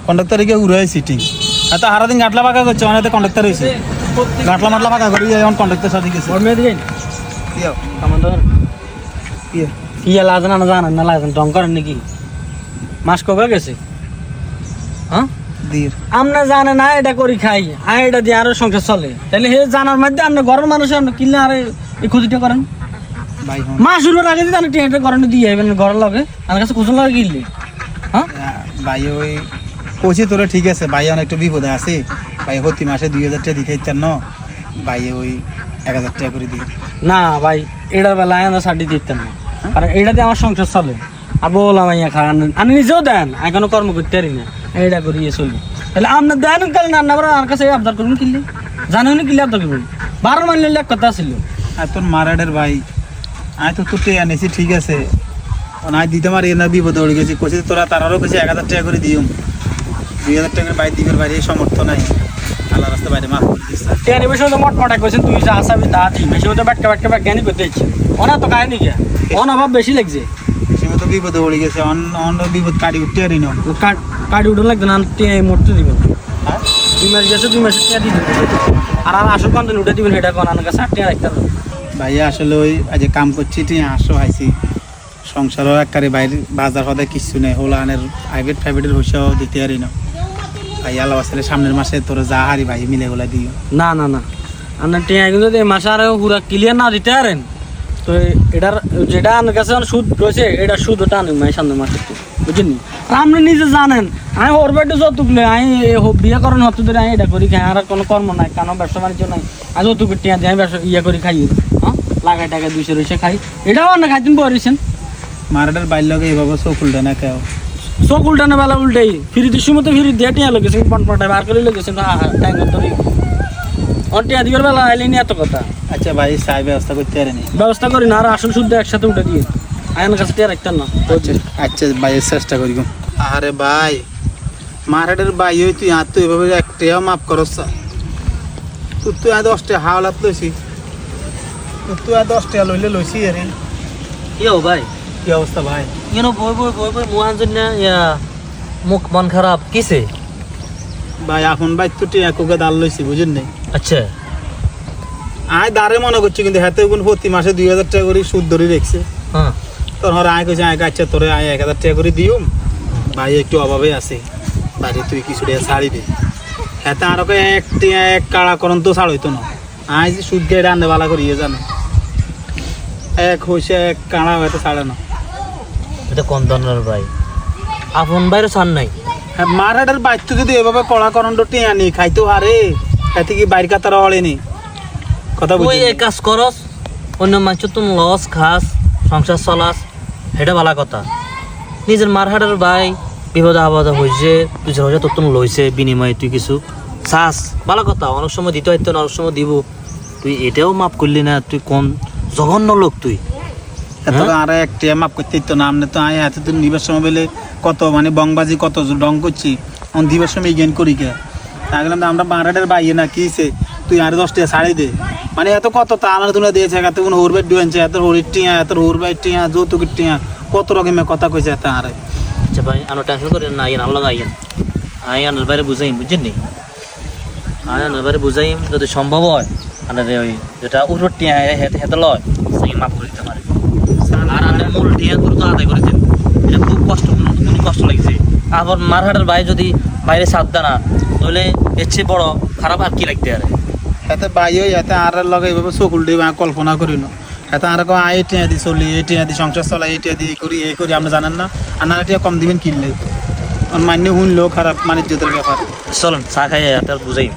conductor কে উড়াই sitting এত হারাদিন গাটলা পাকা করছে অনেক কন্ডাক্টর হয়েছে গাটলা মাটলা পাকা করি এখন কন্ডাক্টর সাথে গেছে ইয়া লাজন না জানেন না লাজন টং করেন নাকি মাস কবে গেছে হ্যাঁ আমরা জানে না এটা করি খাই আর এটা দিয়ে আরো সংসার চলে তাহলে হে জানার মধ্যে আপনি ঘরের মানুষ আপনি কিনলে আর এই ক্ষতিটা করেন মাস শুরুর আগে যদি আপনি টিয়াটা করেন দিয়ে যাবেন ঘরের লগে আমার কাছে কুচুন লাগে কিনলে হ্যাঁ ভাই ওই কইছি তোরা ঠিক আছে ভাই অনেক একটু বিপদে আছে ভাই প্রতি মাসে 2000 টাকা দিতে ইচ্ছেন না ভাই ওই 1000 টাকা করে দিই না ভাই এটার বেলায় আমরা ছাড়ি দিতেন না কারণ এটাতে আমার সংসার চলে আর বললাম আইয়া খান আমি নিজেও দেন আমি কোনো কর্ম করতে পারি না এইটা করিয়ে চলবি তাহলে আপনার দেন কালে রান্না করে আমার কাছে আবদার করুন কিনলে জানো না কিনলে আবদার করবেন 12 মাইল এক কথা ছিল আর তোর মারাডের ভাই আমি তো তোর টেয়া নিয়েছি ঠিক আছে নাই দিতে পারি না বিপদে পড়ে গেছি কইছি তোরা তারারও কইছি 1000 টাকা করে দিও 2000 টাকা বাইরে দিবের বাইরে সমর্থ নাই আল্লাহ রাস্তা বাইরে মাফ করে দিচ্ছে টেয়া নিবে শুধু মটমটা কইছেন তুই যা আসাবি তা দি বেশি হতে বাটকা জ্ঞানী করতে ইচ্ছে ওনা তো কাহিনী কি অন অভাব বেশি লাগছে সীমা তো বিপদে পড়ে গেছে অন্য বিপদ কাটি উঠতে পারি না কাটি উঠে লাগবে না টেয়া মরতে দিবেন 2 মাস গেছে 2 মাসের টেয়া দিবেন আর আসল কন্টেন্ট উঠে দিবেন এটা কোন আমার কাছে 8 টাকা রাখতে হবে ভাইয়া আসলে ওই আজ কাম করছি তুই আসো আইছি সংসারও একবারে বাইরে বাজার হদায় কিছু নেই হোলানের প্রাইভেটের হইসাও দিতে পারি না ভাই আল্লাহ আসলে সামনের মাসে তোর যা হারি ভাই মিলে গোলা দিও না না না আপনার টিয়া কিন্তু এই মাসে আর পুরা ক্লিয়ার না দিতে পারেন তো এটার যেটা আমার কাছে সুদ রয়েছে এটা সুদ ওটা আনি মাই সামনের মাসে বুঝলেন আর আপনি নিজে জানেন আমি ওর বাড়িতে যতগুলো আমি বিয়ে করেন হতে ধরে আমি এটা করি খাই আর কোনো কর্ম নাই কোনো ব্যবসা বাণিজ্য নাই আর যতটুকু টিয়া দিয়ে আমি ব্যবসা ইয়ে করি খাই হ্যাঁ লাগাই টাকা 200 রয়েছে খাই এটাও না খাইতেন পড়েছেন মারাটার বাইর লগে এভাবে চোখ উল্টে না কেউ চোখ উল্টানো বেলা উল্টাই ফিরি দিচ্ছি মতো ফিরি দিয়ে টিয়া লেগেছে পনপনটায় বার করে লেগেছে টাইম ধরে টিয়া দিবার বেলা আইলেনি এত কথা আচ্ছা ভাই সাহেব ব্যবস্থা করতে পারেনি ব্যবস্থা করি না আর আসল শুদ্ধ একসাথে উঠে দিয়ে আয়নের কাছে টিয়া রাখতেন না আচ্ছা ভাই চেষ্টা করি আরে ভাই মারাটার ভাই ওই তুই আর তুই এভাবে একটাও মাফ করস তুই আর 10 টাকা হাওলাত লইছি তুই আর 10 টাকা লইলে লইছি আরে ইয়ো ভাই কি অবস্থা ভাই বই মুহান জন্য মুখ মন খারাপ কিসে ভাই এখন ভাই তো টিয়া কোকে দাল লইছি বুঝুন নাই আচ্ছা আয় দাঁড়ে মনে করছি কিন্তু হাতে গুণ প্রতি মাসে 2000 টাকা করে সুদ ধরে রেখছে হ্যাঁ তোর হর আয় কইছে আয় আচ্ছা তোরে আয় 1000 টাকা করে দিও ভাই একটু অভাবে আছে বাড়ি তুই কিছু টাকা ছাড়ি দে হাতে আর এক কাড়া করন তো ছাড় হইতো না আয় যে সুদ গেড়ে আনতে বালা করিয়ে জানো এক হইছে এক কাড়া হয়তো ছাড়ে না এটা কোন ধরনের ভাই আপন বাইরে ছাড় নাই মারাটার বাইর যদি এভাবে কড়া করন টিয়া নি খাইতো হারে এতে কি বাইর কাতার অড়েনি কথা বুঝি তুই এই কাজ করস অন্য মানুষ তুমি লস খাস সংসার চলাস এটা ভালো কথা নিজের মারহাটের ভাই বিপদ আপদ হয়েছে তুই হয়েছে তোর তুমি লইছে বিনিময়ে তুই কিছু চাস ভালো কথা অনেক সময় দিতে হইতো না অনেক সময় দিব তুই এটাও মাফ করলি না তুই কোন জঘন্য লোক তুই এত আর একটা মাপ করতে তো না আমনে তো আয় হাতে তো নিবার সময় বলে কত মানে বংবাজি কত ডং করছি অন দিবার সময় জ্ঞান করি কে তাগলাম আমরা মারাটের বাইয়ে না কিছে তুই আর 10 টাকা ছাড়ি দে মানে এত কত তা আলাদা তুলে দিয়েছে এত কোন হরবে ডুয়েছে এত হরির টিয়া এত হরবে টিয়া যৌতুকের টিয়া কত রকমের কথা কইছে এত আরে আচ্ছা ভাই আনো টেনশন করেন না আইন আল্লাহ আইন বাইরে বুঝাইম বুঝছেন নি আইন বাইরে বুঝাইম যদি সম্ভব হয় আনারে ওই যেটা উঠোর টিয়া হেতে লয় সেই মাফ করে দিতে পারে আর আনের মূল টিয়া করে তো আদায় করে দেন এটা খুব কষ্ট লাগছে আবার মারহাটের ভাই যদি বাইরে সাথ দেয় না তাহলে এর চেয়ে বড় খারাপ আর কি লাগতে পারে এতে বাইও এতে আর লগে এইভাবে চকুল দিয়ে কল্পনা করি না এতে আর আয় টিয়া দি চলি এই টিয়া দি সংসার চলাই এই টিয়া দি এই করি আপনি জানেন না আর টিয়া কম দিবেন কিনলে মান্য শুনলেও খারাপ মানে ইজ্জতের ব্যাপার চলেন চা খাই আর বুঝাই